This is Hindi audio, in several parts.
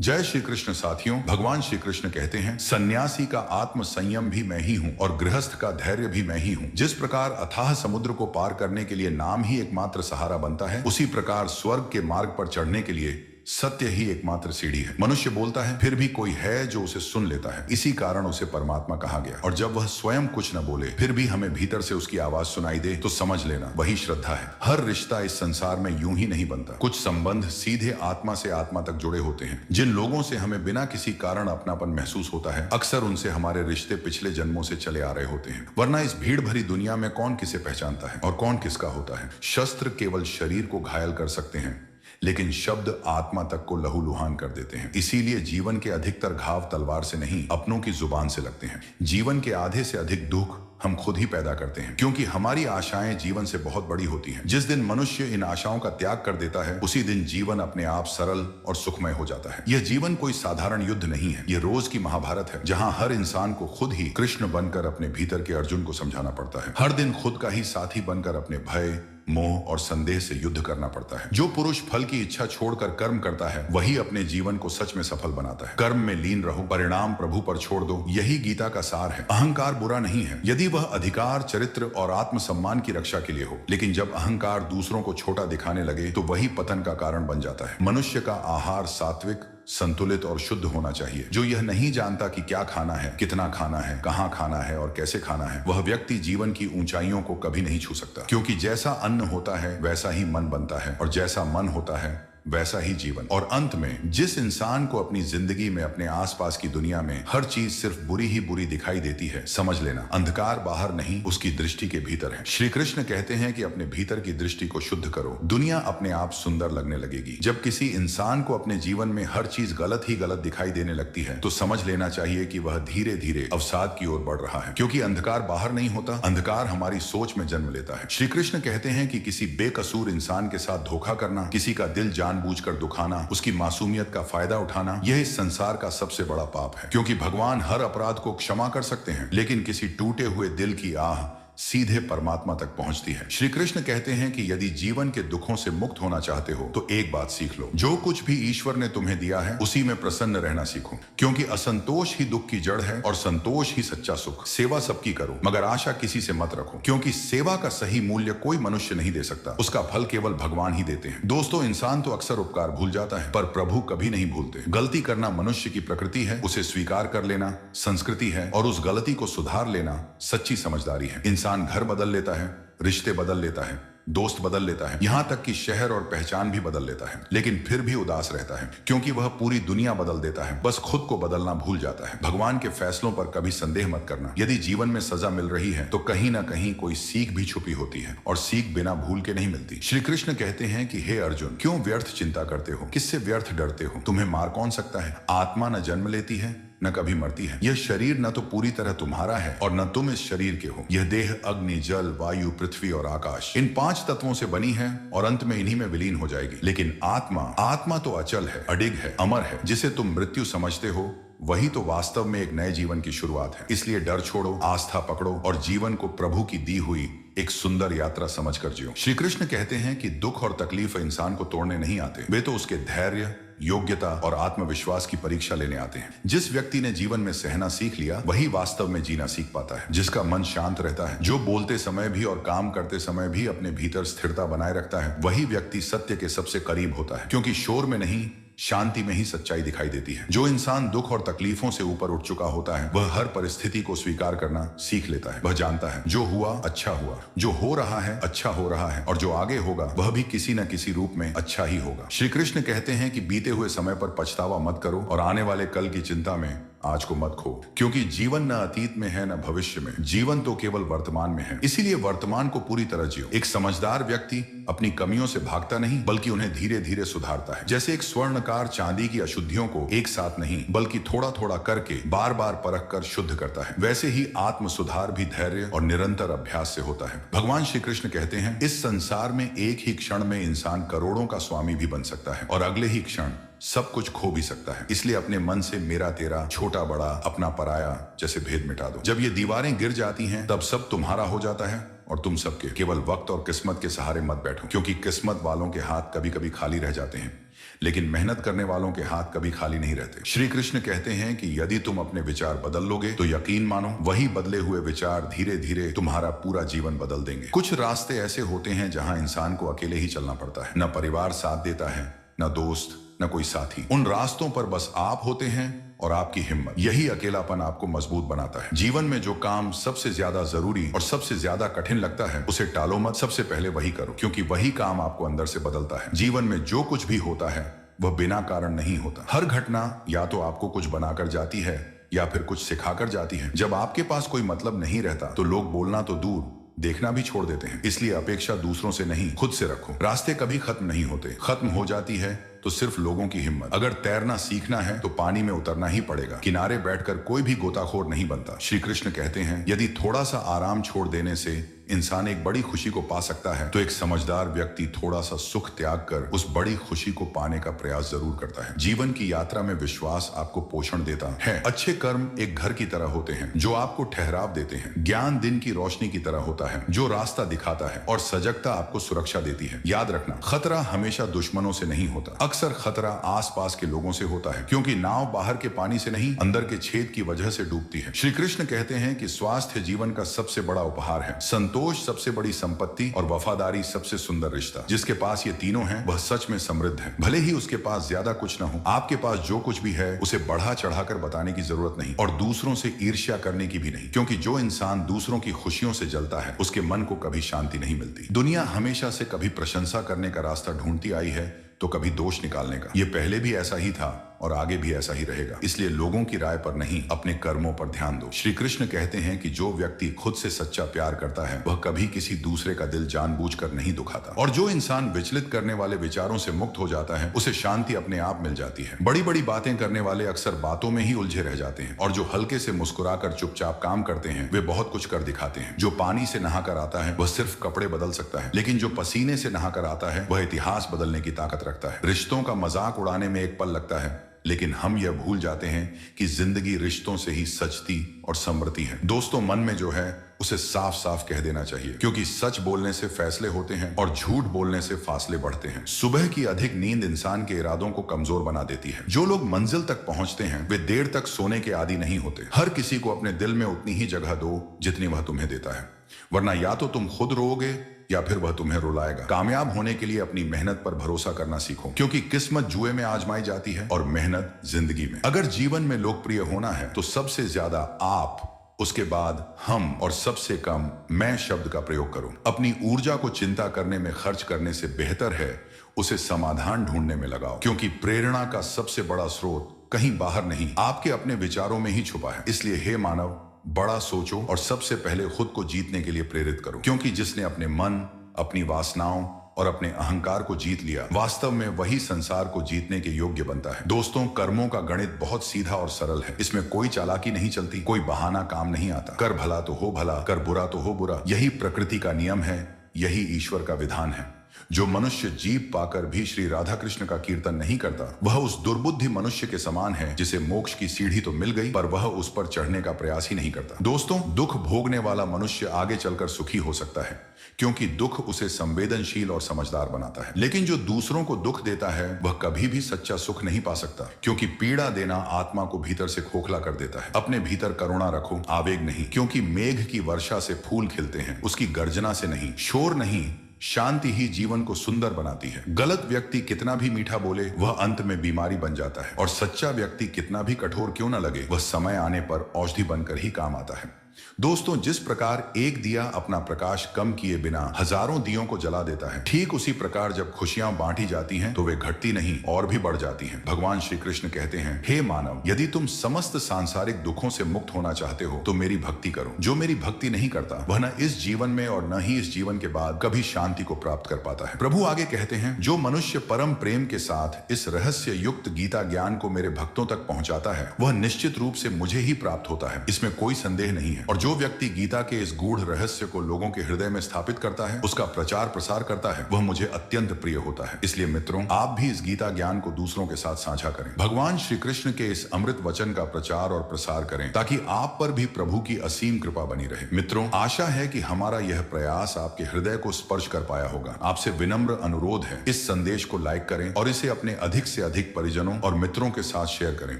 जय श्री कृष्ण साथियों। भगवान श्री कृष्ण कहते हैं, सन्यासी का आत्म संयम भी मैं ही हूँ और गृहस्थ का धैर्य भी मैं ही हूँ। जिस प्रकार अथाह समुद्र को पार करने के लिए नाम ही एकमात्र सहारा बनता है, उसी प्रकार स्वर्ग के मार्ग पर चढ़ने के लिए सत्य ही एकमात्र सीढ़ी है। मनुष्य बोलता है, फिर भी कोई है जो उसे सुन लेता है, इसी कारण उसे परमात्मा कहा गया। और जब वह स्वयं कुछ न बोले, फिर भी हमें भीतर से उसकी आवाज सुनाई दे, तो समझ लेना वही श्रद्धा है। हर रिश्ता इस संसार में यूं ही नहीं बनता। कुछ संबंध सीधे आत्मा से आत्मा तक जुड़े होते हैं। जिन लोगों से हमें बिना किसी कारण अपनापन महसूस होता है, अक्सर उनसे हमारे रिश्ते पिछले जन्मों से चले आ रहे होते हैं। वरना इस भीड़ भरी दुनिया में कौन किसे पहचानता है और कौन किसका होता है। शस्त्र केवल शरीर को घायल कर सकते हैं, लेकिन शब्द आत्मा तक को लहूलुहान कर देते हैं। इसीलिए जीवन के अधिकतर घाव तलवार से नहीं, अपनों की जुबान से लगते हैं। जीवन के आधे से अधिक दुख हम खुद ही पैदा करते हैं, क्योंकि हमारी आशाएं जीवन से बहुत बड़ी होती हैं। जिस दिन मनुष्य इन आशाओं का त्याग कर देता है, उसी दिन जीवन अपने आप सरल और सुखमय हो जाता है। यह जीवन कोई साधारण युद्ध नहीं है, यह रोज की महाभारत है, जहां हर इंसान को खुद ही कृष्ण बनकर अपने भीतर के अर्जुन को समझाना पड़ता है। हर दिन खुद का ही साथी बनकर अपने भय, मोह और संदेह से युद्ध करना पड़ता है। जो पुरुष फल की इच्छा छोड़कर कर्म करता है, वही अपने जीवन को सच में सफल बनाता है। कर्म में लीन रहो, परिणाम प्रभु पर छोड़ दो, यही गीता का सार है। अहंकार बुरा नहीं है, यदि वह अधिकार, चरित्र और आत्मसम्मान की रक्षा के लिए हो। लेकिन जब अहंकार दूसरों को छोटा दिखाने लगे, तो वही पतन का कारण बन जाता है। मनुष्य का आहार सात्विक, संतुलित और शुद्ध होना चाहिए। जो यह नहीं जानता कि क्या खाना है, कितना खाना है, कहाँ खाना है और कैसे खाना है, वह व्यक्ति जीवन की ऊंचाइयों को कभी नहीं छू सकता। क्योंकि जैसा अन्न होता है, वैसा ही मन बनता है, और जैसा मन होता है, वैसा ही जीवन। और अंत में जिस इंसान को अपनी जिंदगी में, अपने आसपास की दुनिया में हर चीज सिर्फ बुरी ही बुरी दिखाई देती है, समझ लेना अंधकार बाहर नहीं, उसकी दृष्टि के भीतर है। श्री कृष्ण कहते हैं कि अपने भीतर की दृष्टि को शुद्ध करो, दुनिया अपने आप सुंदर लगने लगेगी। जब किसी इंसान को अपने जीवन में हर चीज गलत ही गलत दिखाई देने लगती है, तो समझ लेना चाहिए कि वह धीरे धीरे अवसाद की ओर बढ़ रहा है। क्योंकि अंधकार बाहर नहीं होता, अंधकार हमारी सोच में जन्म लेता है। श्री कृष्ण कहते हैं कि किसी बेकसूर इंसान के साथ धोखा करना, किसी का दिल जानबूझकर दुखाना, उसकी मासूमियत का फायदा उठाना, यह इस संसार का सबसे बड़ा पाप है। क्योंकि भगवान हर अपराध को क्षमा कर सकते हैं, लेकिन किसी टूटे हुए दिल की आह सीधे परमात्मा तक पहुंचती है। श्री कृष्ण कहते हैं कि यदि जीवन के दुखों से मुक्त होना चाहते हो, तो एक बात सीख लो, जो कुछ भी ईश्वर ने तुम्हें दिया है, उसी में प्रसन्न रहना सीखो। क्योंकि असंतोष ही दुख की जड़ है और संतोष ही सच्चा सुख। सेवा सबकी करो, मगर आशा किसी से मत रखो, क्योंकि सेवा का सही मूल्य कोई मनुष्य नहीं दे सकता, उसका फल केवल भगवान ही देते हैं। दोस्तों, इंसान तो अक्सर उपकार भूल जाता है, पर प्रभु कभी नहीं भूलते। गलती करना मनुष्य की प्रकृति है, उसे स्वीकार कर लेना संस्कृति है, और उस गलती को सुधार लेना सच्ची समझदारी है। इंसान घर बदल लेता है, रिश्ते बदल लेता है, दोस्त बदल लेता है, यहां तक कि शहर और पहचान भी बदल लेता है, लेकिन फिर भी उदास रहता है, क्योंकि वह पूरी दुनिया बदल देता है, बस खुद को बदलना भूल जाता है। भगवान के फैसलों पर कभी संदेह मत करना। यदि जीवन में सजा मिल रही है, तो कहीं ना कहीं कोई सीख भी छुपी होती है, और सीख बिना भूल के नहीं मिलती। श्री कृष्ण कहते हैं कि हे अर्जुन, क्यों व्यर्थ चिंता करते हो, किससे व्यर्थ डरते हो? तुम्हें मार कौन सकता है? आत्मा न जन्म लेती है, न कभी मरती है। यह शरीर न तो पूरी तरह तुम्हारा है, और न तुम इस शरीर के हो। यह देह अग्नि, जल, वायु, पृथ्वी और आकाश, इन 5 तत्वों से बनी है, और अंत में इन्हीं में विलीन हो जाएगी। लेकिन आत्मा तो अचल है, अडिग है, अमर है। जिसे तुम मृत्यु समझते हो, वही तो वास्तव में एक नए जीवन की शुरुआत है। इसलिए डर छोड़ो, आस्था पकड़ो, और जीवन को प्रभु की दी हुई एक सुंदर यात्रा समझकर जियो। श्री कृष्ण कहते हैं कि दुख और तकलीफ इंसान को तोड़ने नहीं आते, वे तो उसके धैर्य, योग्यता और आत्मविश्वास की परीक्षा लेने आते हैं। जिस व्यक्ति ने जीवन में सहना सीख लिया, वही वास्तव में जीना सीख पाता है। जिसका मन शांत रहता है, जो बोलते समय भी और काम करते समय भी अपने भीतर स्थिरता बनाए रखता है, वही व्यक्ति सत्य के सबसे करीब होता है। क्योंकि शोर में नहीं, शांति में ही सच्चाई दिखाई देती है। जो इंसान दुख और तकलीफों से ऊपर उठ चुका होता है, वह हर परिस्थिति को स्वीकार करना सीख लेता है। वह जानता है, जो हुआ अच्छा हुआ, जो हो रहा है अच्छा हो रहा है, और जो आगे होगा वह भी किसी न किसी रूप में अच्छा ही होगा। श्री कृष्ण कहते हैं कि बीते हुए समय पर पछतावा मत करो, और आने वाले कल की चिंता में आज को मत खो। क्योंकि जीवन न अतीत में है, न भविष्य में, जीवन तो केवल वर्तमान में है। इसीलिए वर्तमान को पूरी तरह जियो। एक समझदार व्यक्ति अपनी कमियों से भागता नहीं, बल्कि उन्हें धीरे धीरे सुधारता है। जैसे एक स्वर्णकार चांदी की अशुद्धियों को एक साथ नहीं, बल्कि थोड़ा थोड़ा करके बार बार परख कर शुद्ध करता है, वैसे ही आत्म सुधार भी धैर्य और निरंतर अभ्यास से होता है। भगवान श्री कृष्ण कहते हैं, इस संसार में एक ही क्षण में इंसान करोड़ों का स्वामी भी बन सकता है, और अगले ही क्षण सब कुछ खो भी सकता है। इसलिए अपने मन से मेरा तेरा, छोटा बड़ा, अपना पराया जैसे भेद मिटा दो। जब ये दीवारें गिर जाती हैं, तब सब तुम्हारा हो जाता है, और तुम सबके। केवल वक्त और किस्मत के सहारे मत बैठो, क्योंकि किस्मत वालों के हाथ कभी कभी खाली रह जाते हैं, लेकिन मेहनत करने वालों के हाथ कभी खाली नहीं रहते। श्री कृष्ण कहते हैं कि यदि तुम अपने विचार बदल लोगे तो यकीन मानो वही बदले हुए विचार धीरे धीरे तुम्हारा पूरा जीवन बदल देंगे। कुछ रास्ते ऐसे होते हैं जहां इंसान को अकेले ही चलना पड़ता है, न परिवार साथ देता है, न दोस्त, न कोई साथी। उन रास्तों पर बस आप होते हैं और आपकी हिम्मत। यही अकेलापन आपको मजबूत बनाता है। जीवन में जो काम सबसे ज्यादा जरूरी और सबसे ज्यादा कठिन लगता है उसे टालो मत, सबसे पहले वही करो, क्योंकि वही काम आपको अंदर से बदलता है। जीवन में जो कुछ भी होता है वह बिना कारण नहीं होता। हर घटना या तो आपको कुछ बनाकर जाती है या फिर कुछ सिखाकर जाती है। जब आपके पास कोई मतलब नहीं रहता तो लोग बोलना तो दूर, देखना भी छोड़ देते हैं। इसलिए अपेक्षा दूसरों से नहीं, खुद से रखो। रास्ते कभी खत्म नहीं होते, खत्म हो जाती है तो सिर्फ लोगों की हिम्मत। अगर तैरना सीखना है तो पानी में उतरना ही पड़ेगा। किनारे बैठकर कोई भी गोताखोर नहीं बनता। श्री कृष्ण कहते हैं यदि थोड़ा सा आराम छोड़ देने से इंसान एक बड़ी खुशी को पा सकता है तो एक समझदार व्यक्ति थोड़ा सा सुख त्याग कर उस बड़ी खुशी को पाने का प्रयास जरूर करता है। जीवन की यात्रा में विश्वास आपको पोषण देता है। अच्छे कर्म एक घर की तरह होते हैं जो आपको ठहराव देते हैं। ज्ञान दिन की रोशनी की तरह होता है जो रास्ता दिखाता है, और सजगता आपको सुरक्षा देती है। याद रखना, खतरा हमेशा दुश्मनों से नहीं होता, अक्सर खतरा आसपास के लोगों से होता है, क्योंकि नाव बाहर के पानी से नहीं अंदर के छेद की वजह से डूबती है। श्री कृष्ण कहते हैं कि स्वास्थ्य जीवन का सबसे बड़ा उपहार है, संतोष सबसे बड़ी संपत्ति और वफादारी सबसे सुंदर रिश्ता। जिसके पास ये तीनों हैं वह सच में समृद्ध है। भले ही उसके पास ज्यादा कुछ न हो, आपके पास जो कुछ भी है उसे बढ़ा चढ़ाकर बताने की जरूरत नहीं और दूसरों से ईर्ष्या करने की भी नहीं, क्योंकि जो इंसान दूसरों की खुशियों से जलता है उसके मन को कभी शांति नहीं मिलती। दुनिया हमेशा से कभी प्रशंसा करने का रास्ता ढूंढती आई है तो कभी दोष निकालने का। ये पहले भी ऐसा ही था और आगे भी ऐसा ही रहेगा। इसलिए लोगों की राय पर नहीं, अपने कर्मों पर ध्यान दो। श्री कृष्ण कहते हैं कि जो व्यक्ति खुद से सच्चा प्यार करता है वह कभी किसी दूसरे का दिल जानबूझकर नहीं दुखाता, और जो इंसान विचलित करने वाले विचारों से मुक्त हो जाता है उसे शांति अपने आप मिल जाती है। बड़ी बड़ी बातें करने वाले अक्सर बातों में ही उलझे रह जाते हैं, और जो हल्के से मुस्कुराकर चुपचाप काम करते हैं वे बहुत कुछ कर दिखाते हैं। जो पानी से नहाकर आता है वह सिर्फ कपड़े बदल सकता है, लेकिन जो पसीने से नहाकर आता है वह इतिहास बदलने की ताकत रखता है। रिश्तों का मजाक उड़ाने में एक पल लगता है, लेकिन हम यह भूल जाते हैं कि जिंदगी रिश्तों से ही सजती और संवरती है। दोस्तों, मन में जो है उसे साफ साफ कह देना चाहिए, क्योंकि सच बोलने से फैसले होते हैं और झूठ बोलने से फासले बढ़ते हैं। सुबह की अधिक नींद इंसान के इरादों को कमजोर बना देती है। जो लोग मंजिल तक पहुंचते हैं वे देर तक सोने के आदी नहीं होते। हर किसी को अपने दिल में उतनी ही जगह दो जितनी वह तुम्हें देता है, वरना या तो तुम खुद रोओगे या फिर वह तुम्हें रुलाएगा। कामयाब होने के लिए अपनी मेहनत पर भरोसा करना सीखो, क्योंकि किस्मत जुए में आजमाई जाती है और मेहनत जिंदगी में। अगर जीवन में लोकप्रिय होना है तो सबसे ज्यादा आप, उसके बाद हम और सबसे कम मैं शब्द का प्रयोग करो। अपनी ऊर्जा को चिंता करने में खर्च करने से बेहतर है उसे समाधान ढूंढने में लगाओ, क्योंकि प्रेरणा का सबसे बड़ा स्रोत कहीं बाहर नहीं, आपके अपने विचारों में ही छुपा है। इसलिए हे मानव, बड़ा सोचो और सबसे पहले खुद को जीतने के लिए प्रेरित करो, क्योंकि जिसने अपने मन, अपनी वासनाओं और अपने अहंकार को जीत लिया वास्तव में वही संसार को जीतने के योग्य बनता है। दोस्तों, कर्मों का गणित बहुत सीधा और सरल है। इसमें कोई चालाकी नहीं चलती, कोई बहाना काम नहीं आता। कर भला तो हो भला, कर बुरा तो हो बुरा। यही प्रकृति का नियम है, यही ईश्वर का विधान है। जो मनुष्य जीव पाकर भी श्री राधा कृष्ण का कीर्तन नहीं करता वह उस दुर्बुद्धि मनुष्य के समान है जिसे मोक्ष की सीढ़ी तो मिल गई पर वह उस पर चढ़ने का प्रयास ही नहीं करता। दोस्तों, दुख भोगने वाला मनुष्य आगे चलकर सुखी हो सकता है, क्योंकि दुख उसे संवेदनशील और समझदार बनाता है। लेकिन जो दूसरों को दुख देता है वह कभी भी सच्चा सुख नहीं पा सकता, क्योंकि पीड़ा देना आत्मा को भीतर से खोखला कर देता है। अपने भीतर करुणा रखो, आवेग नहीं, क्योंकि मेघ की वर्षा से फूल खिलते हैं, उसकी गर्जना से नहीं। शोर नहीं, शांति ही जीवन को सुंदर बनाती है। गलत व्यक्ति कितना भी मीठा बोले वह अंत में बीमारी बन जाता है, और सच्चा व्यक्ति कितना भी कठोर क्यों न लगे वह समय आने पर औषधि बनकर ही काम आता है। दोस्तों, जिस प्रकार एक दिया अपना प्रकाश कम किए बिना हजारों दियों को जला देता है, ठीक उसी प्रकार जब खुशियां बांटी जाती हैं तो वे घटती नहीं और भी बढ़ जाती हैं। भगवान श्री कृष्ण कहते हैं, हे मानव, यदि तुम समस्त सांसारिक दुखों से मुक्त होना चाहते हो तो मेरी भक्ति करो। जो मेरी भक्ति नहीं करता वह न इस जीवन में और न ही इस जीवन के बाद कभी शांति को प्राप्त कर पाता है। प्रभु आगे कहते हैं, जो मनुष्य परम प्रेम के साथ इस रहस्य युक्त गीता ज्ञान को मेरे भक्तों तक पहुंचाता है वह निश्चित रूप से मुझे ही प्राप्त होता है, इसमें कोई संदेह नहीं है। और जो व्यक्ति गीता के इस गूढ़ रहस्य को लोगों के हृदय में स्थापित करता है, उसका प्रचार प्रसार करता है, वह मुझे अत्यंत प्रिय होता है। इसलिए मित्रों, आप भी इस गीता ज्ञान को दूसरों के साथ साझा करें। भगवान श्री कृष्ण के इस अमृत वचन का प्रचार और प्रसार करें ताकि आप पर भी प्रभु की असीम कृपा बनी रहे। मित्रों, आशा है कि हमारा यह प्रयास आपके हृदय को स्पर्श कर पाया होगा। आपसे विनम्र अनुरोध है, इस संदेश को लाइक करें और इसे अपने अधिक से अधिक परिजनों और मित्रों के साथ शेयर करें।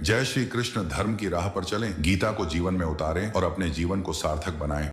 जय श्री कृष्ण। धर्म की राह पर चलें, गीता को जीवन में उतारें और अपने जीवन को सार्थक बनाएं।